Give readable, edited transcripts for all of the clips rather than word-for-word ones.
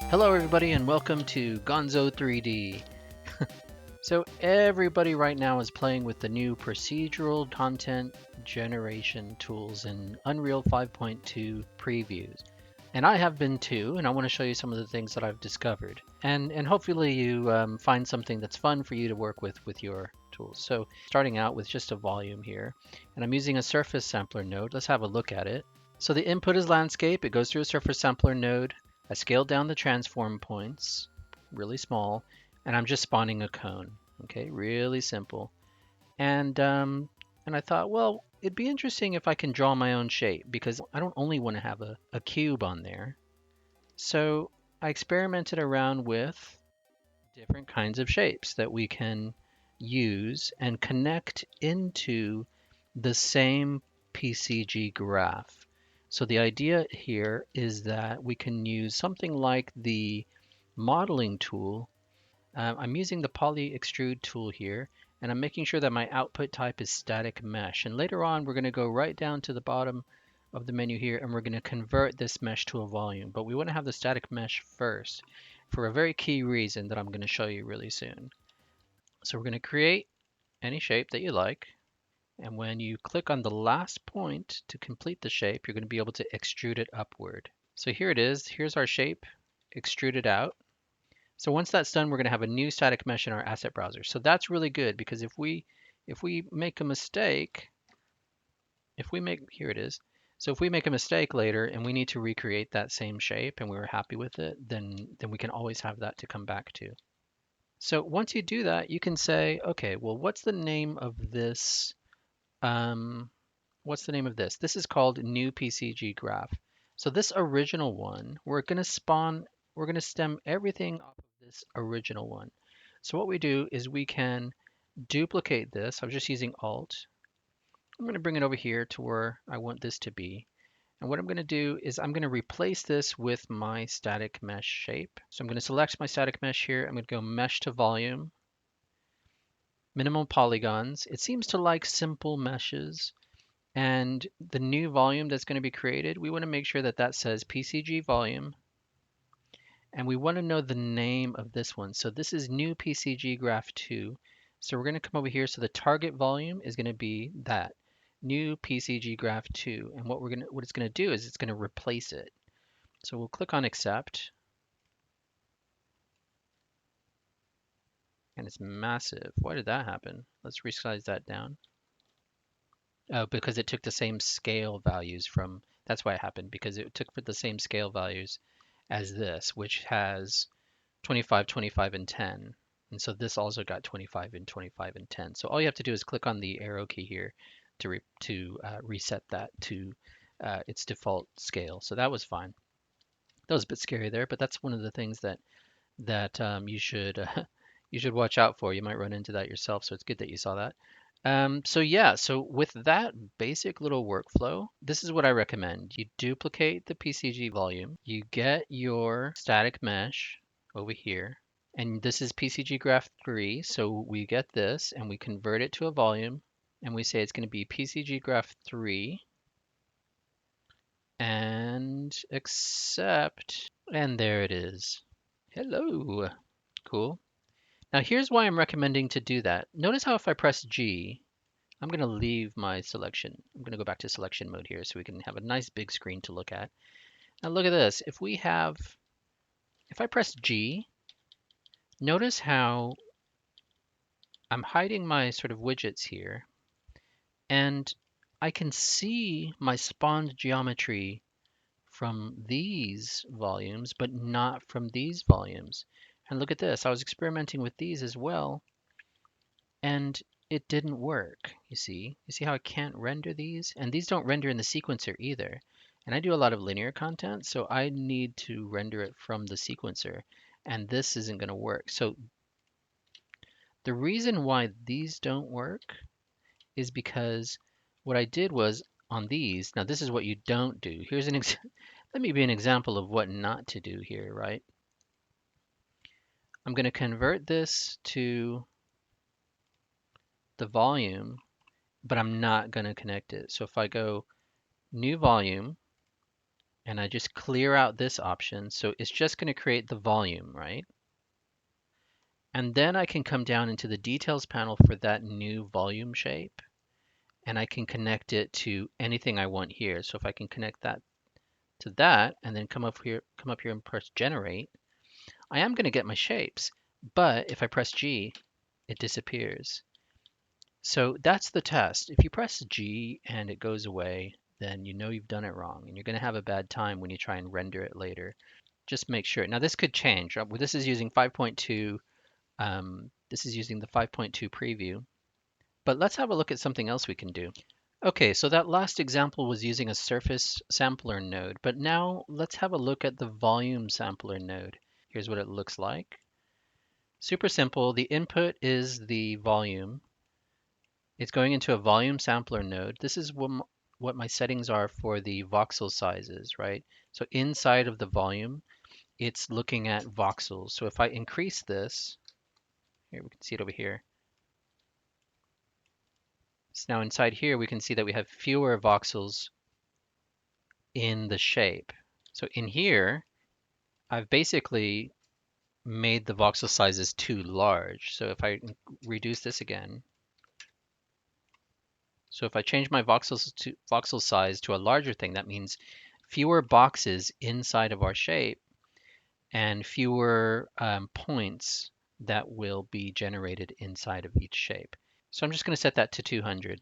Hello everybody and welcome to Gonzo 3D. So everybody right now is playing with the new procedural content generation tools in Unreal 5.2 previews. And I have been too, and I want to show you some of the things that I've discovered. And hopefully you find something that's fun for you to work with your tools. So starting out with just a volume here, and I'm using a surface sampler node. Let's have a look at it. So the input is landscape. It goes through a surface sampler node. I scaled down the transform points, really small, and I'm just spawning a cone. Okay, really simple. And I thought, well, it'd be interesting if I can draw my own shape because I don't only want to have a cube on there. So I experimented around with different kinds of shapes that we can use and connect into the same PCG graph. So the idea here is that we can use something like the modeling tool. I'm using the poly extrude tool here, and I'm making sure that my output type is static mesh. And later on, we're going to go right down to the bottom of the menu here, and we're going to convert this mesh to a volume. But we want to have the static mesh first for a very key reason that I'm going to show you really soon. So we're going to create any shape that you like. And when you click on the last point to complete the shape, you're going to be able to extrude it upward. So here it is. Here's our shape extruded out. So once that's done, we're going to have a new static mesh in our asset browser. So that's really good because if we make a mistake, here it is. So if we make a mistake later and we need to recreate that same shape and we were happy with it, then we can always have that to come back to. So once you do that, you can say, okay, well, what's the name of this? Um, what's the name of this? This is called new PCG graph. So this original one, we're going to stem everything off of this original one. So what we do is we can duplicate this. I'm just using Alt. I'm going to bring it over here to where I want this to be. And what I'm going to do is I'm going to replace this with my static mesh shape. So I'm going to select my static mesh here. I'm going to go mesh to volume, minimum polygons. It seems to like simple meshes. And the new volume that's going to be created, we want to make sure that that says PCG volume. And we want to know the name of this one. So this is new PCG graph 2. So we're going to come over here. So the target volume is going to be that new PCG graph 2. And what it's going to do is it's going to replace it. So we'll click on accept. And it's massive. Why did that happen? Let's resize that down. Oh, because it took the same scale values from, that's why it happened, because it took for the same scale values as this, which has 25, 25, and 10. And so this also got 25 and 25 and 10. So all you have to do is click on the arrow key here to reset that to its default scale. So that was fine. That was a bit scary there, but that's one of the things that you should you should watch out for. You might run into that yourself, so it's good that you saw that. So yeah, so with that basic little workflow, this is what I recommend. You duplicate the PCG volume, you get your static mesh over here, and this is PCG graph 3, so we get this and we convert it to a volume, and we say it's going to be PCG graph 3 and accept, and there it is. Hello. Cool. Now here's why I'm recommending to do that. Notice how if I press G, I'm going to leave my selection. I'm going to go back to selection mode here so we can have a nice big screen to look at. Now look at this. If I press G, notice how I'm hiding my sort of widgets here, and I can see my spawned geometry from these volumes, but not from these volumes. And look at this. I was experimenting with these as well, and it didn't work. You see how I can't render these? And these don't render in the sequencer either. And I do a lot of linear content, so I need to render it from the sequencer. And this isn't going to work. So the reason why these don't work is because what I did was on these, now this is what you don't do. Let me be an example of what not to do here, right? I'm going to convert this to the volume, but I'm not going to connect it. So if I go new volume and I just clear out this option. So it's just going to create the volume, right? And then I can come down into the details panel for that new volume shape, and I can connect it to anything I want here. So if I can connect that to that and then come up here and press generate, I am going to get my shapes. But if I press G, it disappears. So that's the test. If you press G and it goes away, then you know you've done it wrong, and you're going to have a bad time when you try and render it later. Just make sure. Now this could change. This is using 5.2. This is using the 5.2 preview. But let's have a look at something else we can do. Okay, so that last example was using a surface sampler node, but now let's have a look at the volume sampler node. Here's what it looks like. Super simple. The input is the volume. It's going into a volume sampler node. This is what my settings are for the voxel sizes, right? So inside of the volume, it's looking at voxels. So if I increase this, here we can see it over here. So now inside here, we can see that we have fewer voxels in the shape. So in here, I've basically made the voxel sizes too large. So if I reduce this again, so if I change my voxel size to a larger thing, that means fewer boxes inside of our shape and fewer points that will be generated inside of each shape. So I'm just going to set that to 200.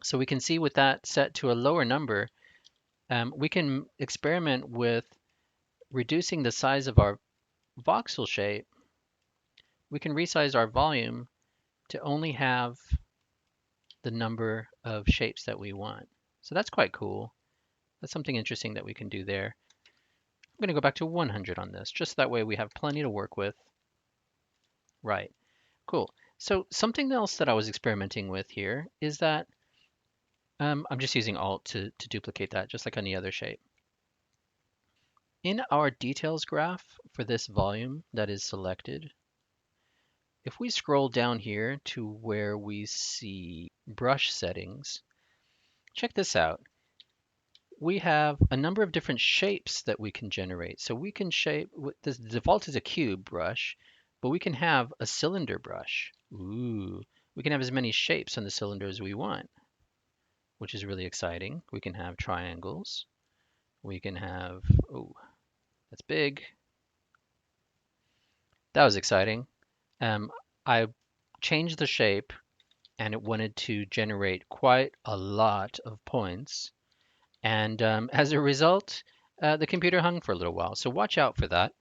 So we can see with that set to a lower number, we can experiment with reducing the size of our voxel shape. We can resize our volume to only have the number of shapes that we want. So that's quite cool. That's something interesting that we can do there. I'm going to go back to 100 on this, just that way we have plenty to work with. Right, cool. So something else that I was experimenting with here is that I'm just using Alt to duplicate that, just like any other shape. In our details graph for this volume that is selected, if we scroll down here to where we see brush settings, check this out. We have a number of different shapes that we can generate. So we can shape, the default is a cube brush, but we can have a cylinder brush. Ooh, we can have as many shapes on the cylinder as we want, which is really exciting. We can have triangles. We can have, oh, that's big. That was exciting. I changed the shape and it wanted to generate quite a lot of points. And as a result, the computer hung for a little while. So watch out for that.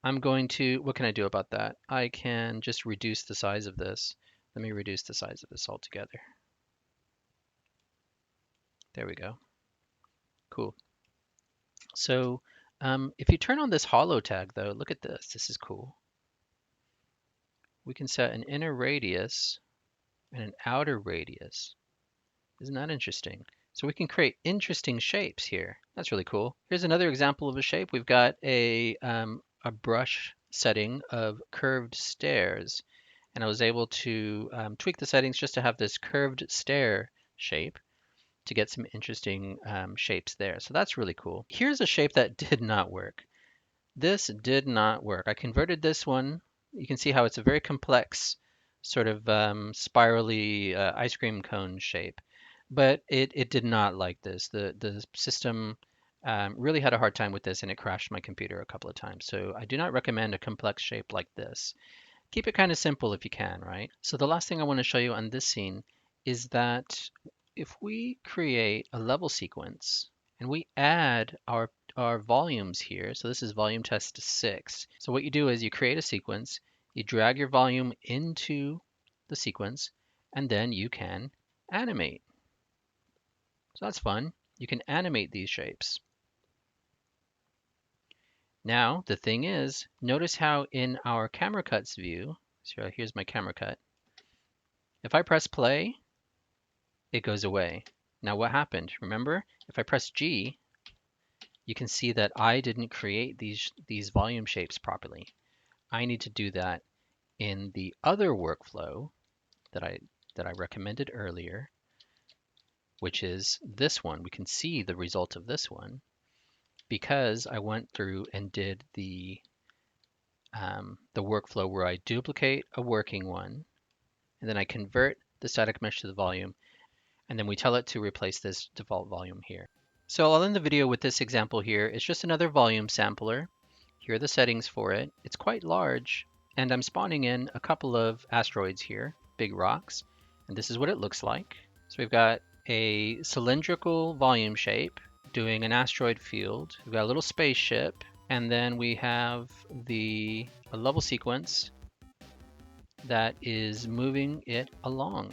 I'm going to, what can I do about that? I can just reduce the size of this. Let me reduce the size of this altogether. There we go. Cool. So if you turn on this hollow tag though, look at this. This is cool. We can set an inner radius and an outer radius. Isn't that interesting? So we can create interesting shapes here. That's really cool. Here's another example of a shape. We've got a brush setting of curved stairs. And I was able to tweak the settings just to have this curved stair shape to get some interesting shapes there. So that's really cool. Here's a shape that did not work. This did not work. I converted this one. You can see how it's a very complex sort of spirally ice cream cone shape. But it did not like this. The system really had a hard time with this and it crashed my computer a couple of times. So I do not recommend a complex shape like this. Keep it kind of simple if you can, right? So the last thing I want to show you on this scene is that if we create a level sequence and we add our volumes here, so this is volume test 6. So what you do is you create a sequence, you drag your volume into the sequence, and then you can animate. So that's fun. You can animate these shapes. Now, the thing is, notice how in our camera cuts view, so here's my camera cut. If I press play, it goes away. Now what happened? Remember, if I press G, you can see that I didn't create these volume shapes properly. I need to do that in the other workflow that I recommended earlier, which is this one. We can see the result of this one because I went through and did the workflow where I duplicate a working one, and then I convert the static mesh to the volume, and then we tell it to replace this default volume here. So I'll end the video with this example here. It's just another volume sampler. Here are the settings for it. It's quite large, and I'm spawning in a couple of asteroids here, big rocks, and this is what it looks like. So we've got a cylindrical volume shape doing an asteroid field. We've got a little spaceship, and then we have a level sequence that is moving it along.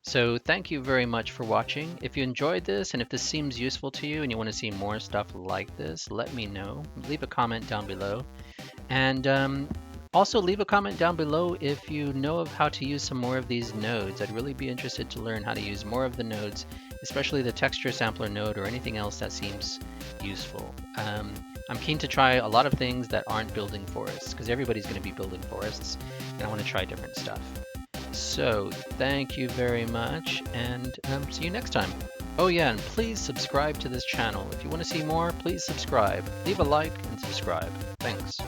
So thank you very much for watching. If you enjoyed this and if this seems useful to you and you want to see more stuff like this, let me know. Leave a comment down below. And also leave a comment down below if you know of how to use some more of these nodes. I'd really be interested to learn how to use more of the nodes, especially the texture sampler node or anything else that seems useful. I'm keen to try a lot of things that aren't building forests, because everybody's going to be building forests, and I want to try different stuff. So thank you very much, and see you next time. Oh yeah, and please subscribe to this channel. If you want to see more, please subscribe. Leave a like and subscribe. Thanks.